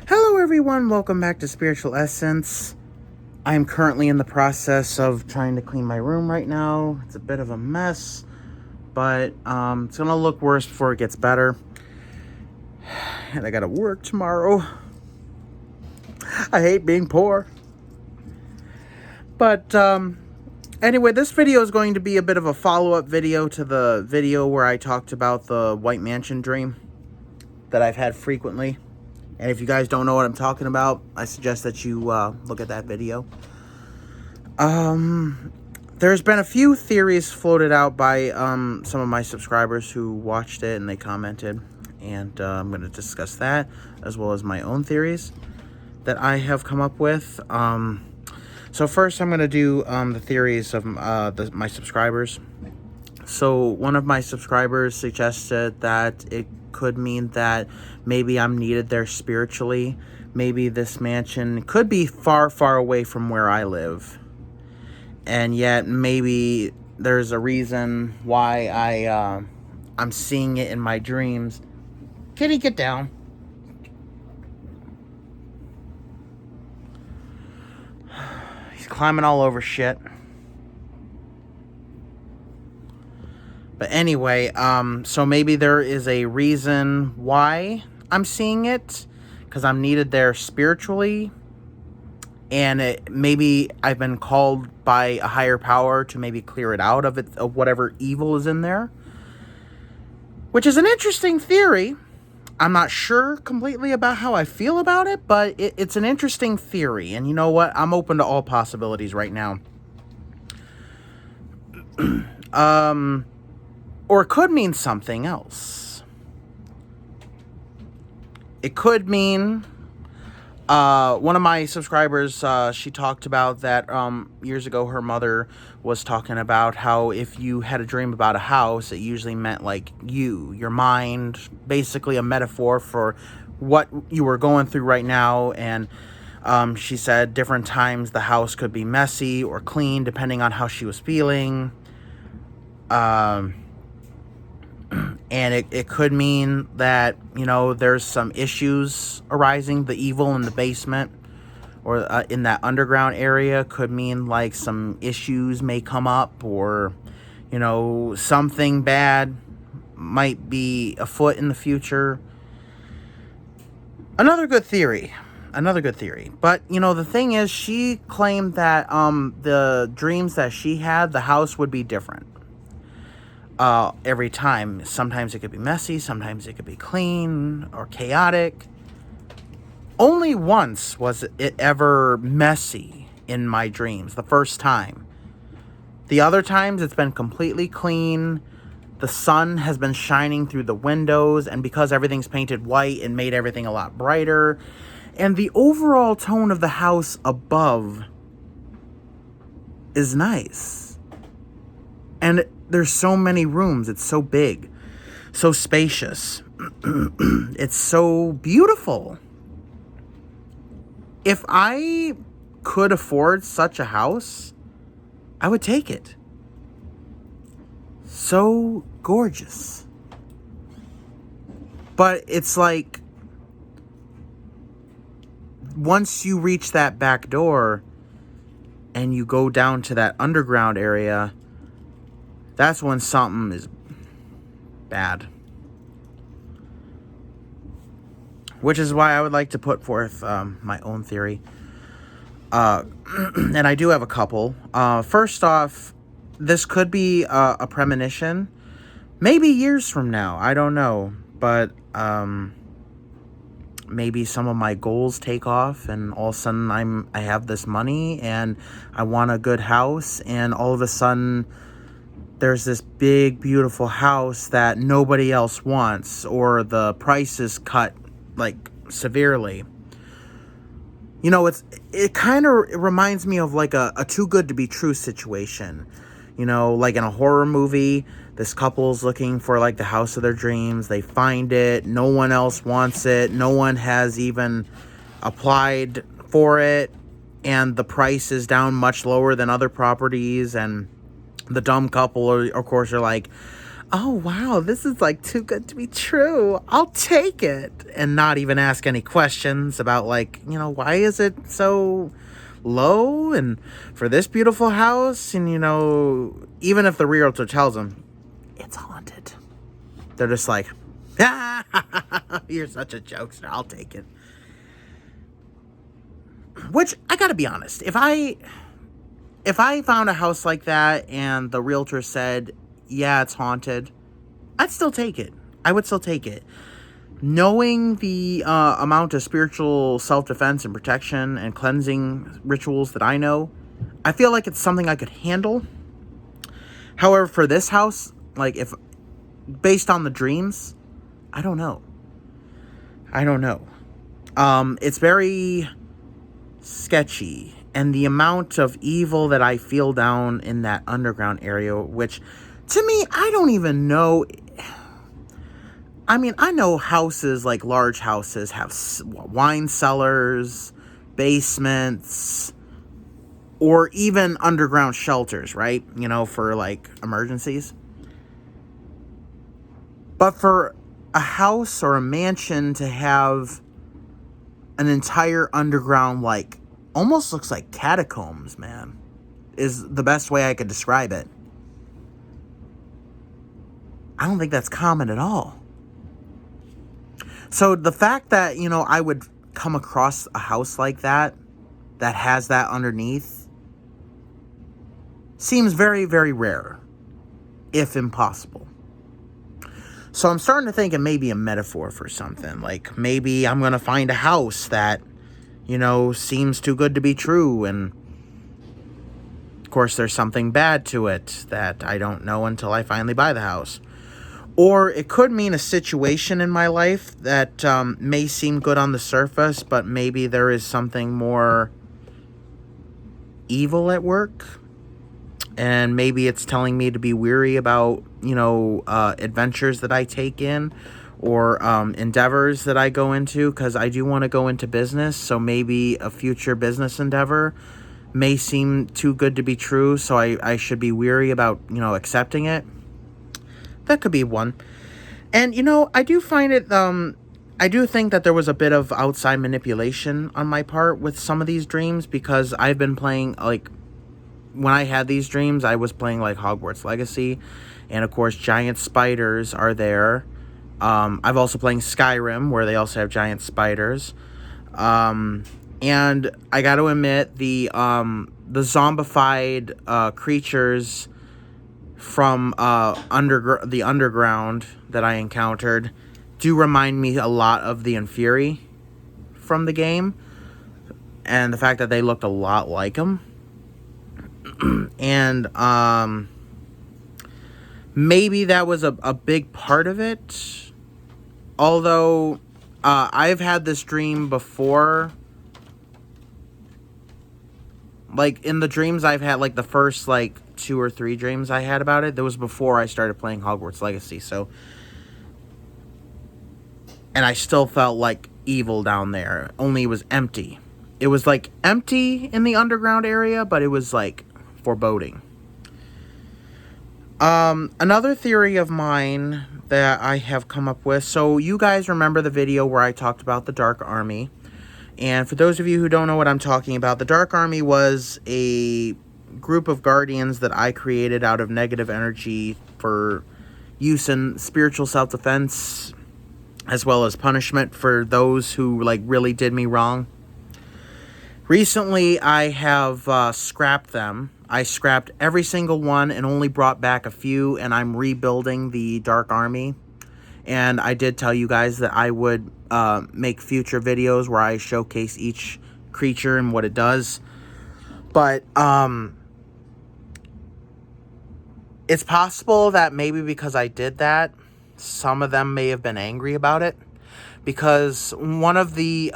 Hello everyone, welcome back to Spiritual Essence. I'm currently in the process of trying to clean my room right now. It's a bit of a mess, but it's gonna look worse before it gets better. And I gotta work tomorrow. I hate being poor. But anyway, this video is going to be a bit of a follow-up video to the video where I talked about the White Mansion dream that I've had frequently. And if you guys don't know what I'm talking about, I suggest that you look at that video. There's been a few theories floated out by some of my subscribers who watched it and they commented. And I'm going to discuss that as well as my own theories that I have come up with. So first I'm going to do the theories of my subscribers. So one of my subscribers suggested that it could mean that maybe I'm needed there spiritually. Maybe this mansion could be far, far away from where I live. And yet maybe there's a reason why I'm seeing it in my dreams. Kitty, get down. He's climbing all over shit. But anyway, so maybe there is a reason why I'm seeing it, because I'm needed there spiritually, and maybe I've been called by a higher power to maybe clear it out of whatever evil is in there, which is an interesting theory. I'm not sure completely about how I feel about it, but it's an interesting theory, and you know what? I'm open to all possibilities right now. Or it could mean something else. It could mean, one of my subscribers, she talked about that years ago her mother was talking about how if you had a dream about a house, it usually meant like your mind, basically a metaphor for what you were going through right now. And she said different times the house could be messy or clean depending on how she was feeling. And it could mean that, there's some issues arising. The evil in the basement or in that underground area could mean like some issues may come up, or, something bad might be afoot in the future. Another good theory. But, the thing is, she claimed that the dreams that she had, the house would be different. Every time. Sometimes it could be messy, sometimes it could be clean or chaotic. Only once was it ever messy in my dreams, the first time. The other times it's been completely clean. The sun has been shining through the windows, and because everything's painted white, it made everything a lot brighter. And the overall tone of the house above is nice. And there's so many rooms. It's so big, so spacious. It's so beautiful. If I could afford such a house, I would take it. So gorgeous. But it's like, once you reach that back door and you go down to that underground area, that's when something is bad. Which is why I would like to put forth my own theory. And I do have a couple. First off, this could be a premonition. Maybe years from now. I don't know. But maybe some of my goals take off and all of a sudden I have this money and I want a good house, and all of a sudden there's this big, beautiful house that nobody else wants, or the price is cut, like, severely. It kind of reminds me of, like, a too good to be true situation. Like in a horror movie, this couple's looking for, like, the house of their dreams. They find it. No one else wants it. No one has even applied for it. And the price is down much lower than other properties, and the dumb couple, of course, are like, oh, wow, this is like too good to be true. I'll take it. And not even ask any questions about, like, why is it so low and for this beautiful house? And, even if the realtor tells them it's haunted, they're just like, you're such a jokester. I'll take it. Which, I gotta be honest, if I found a house like that and the realtor said, yeah, it's haunted, I'd still take it. I would still take it. Knowing the amount of spiritual self-defense and protection and cleansing rituals that I know, I feel like it's something I could handle. However, for this house, like, if based on the dreams, I don't know. It's very sketchy, and the amount of evil that I feel down in that underground area, which to me, I don't even know. I mean, I know houses, like large houses, have wine cellars, basements, or even underground shelters, right? For like emergencies. But for a house or a mansion to have an entire underground, like, almost looks like catacombs, man, is the best way I could describe it. I don't think that's common at all. So the fact that, I would come across a house like that has that underneath seems very, very rare, if impossible. So I'm starting to think it may be a metaphor for something. Like, maybe I'm going to find a house that, seems too good to be true. And, of course, there's something bad to it that I don't know until I finally buy the house. Or it could mean a situation in my life that may seem good on the surface, but maybe there is something more evil at work. And maybe it's telling me to be weary about, adventures that I take in or endeavors that I go into, because I do want to go into business. So maybe a future business endeavor may seem too good to be true. So I should be weary about, accepting it. That could be one. And, I do find it, I do think that there was a bit of outside manipulation on my part with some of these dreams, because I've been playing, like, when I had these dreams, I was playing, like, Hogwarts Legacy, and, of course, giant spiders are there. I've also playing Skyrim, where they also have giant spiders. And I got to admit, the zombified creatures from the underground that I encountered do remind me a lot of the Inferi from the game, and the fact that they looked a lot like them. And maybe that was a big part of it. Although I've had this dream before. Like, in the dreams I've had, like, the first, like, 2 or 3 dreams I had about it, that was before I started playing Hogwarts Legacy, so... And I still felt like evil down there, only it was empty. It was, like, empty in the underground area, but it was, like, foreboding. Another theory of mine that I have come up with, so you guys remember the video where I talked about the Dark Army. And for those of you who don't know what I'm talking about, the Dark Army was a group of guardians that I created out of negative energy for use in spiritual self-defense, as well as punishment for those who, like, really did me wrong. Recently, I have scrapped them. I scrapped every single one and only brought back a few, and I'm rebuilding the Dark Army. And I did tell you guys that I would make future videos where I showcase each creature and what it does. But it's possible that maybe because I did that, some of them may have been angry about it. Because one of the...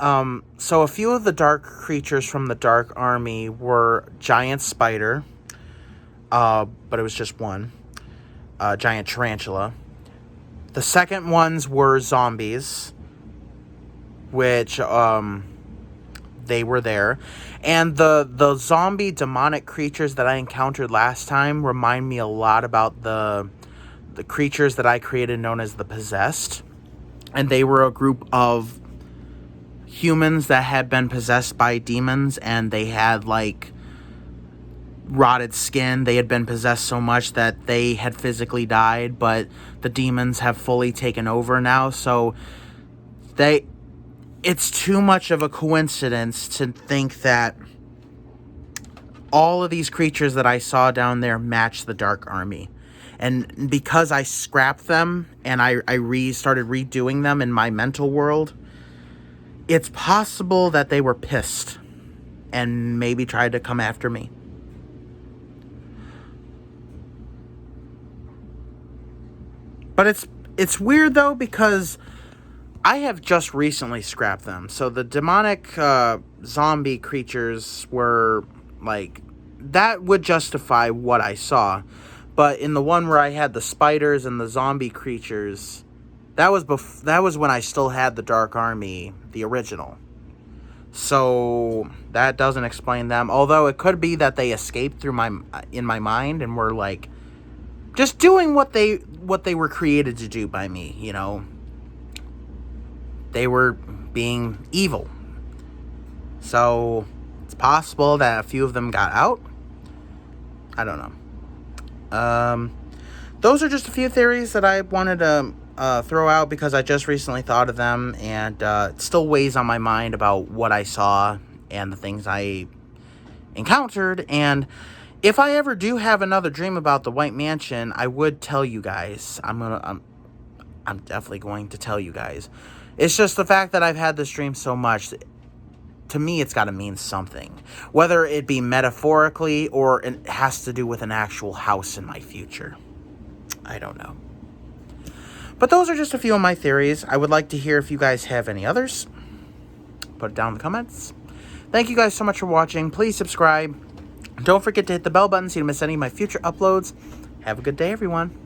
so a few of the dark creatures from the Dark Army were giant spider. But it was just one. Giant tarantula. The second ones were zombies, which they were there. And the zombie demonic creatures that I encountered last time remind me a lot about the the creatures that I created known as the Possessed. And they were a group of humans that had been possessed by demons, and they had like rotted skin. They had been possessed so much that they had physically died, but the demons have fully taken over now. So it's too much of a coincidence to think that all of these creatures that I saw down there match the Dark Army. And because I scrapped them and I started redoing them in my mental world, it's possible that they were pissed and maybe tried to come after me. But it's weird, though, because I have just recently scrapped them. So the demonic zombie creatures were, like, that would justify what I saw. But in the one where I had the spiders and the zombie creatures, that was when I still had the Dark Army, the original. So that doesn't explain them. Although it could be that they escaped in my mind and were like just doing what they were created to do by me, you know. They were being evil. So it's possible that a few of them got out. I don't know. Those are just a few theories that I wanted to throw out because I just recently thought of them, and it still weighs on my mind about what I saw and the things I encountered. And if I ever do have another dream about the White Mansion, I would tell you guys. I'm definitely going to tell you guys. It's just the fact that I've had this dream so much. To me, it's got to mean something. Whether it be metaphorically or it has to do with an actual house in my future. I don't know. But those are just a few of my theories. I would like to hear if you guys have any others. Put it down in the comments. Thank you guys so much for watching. Please subscribe. Don't forget to hit the bell button so you don't miss any of my future uploads. Have a good day, everyone.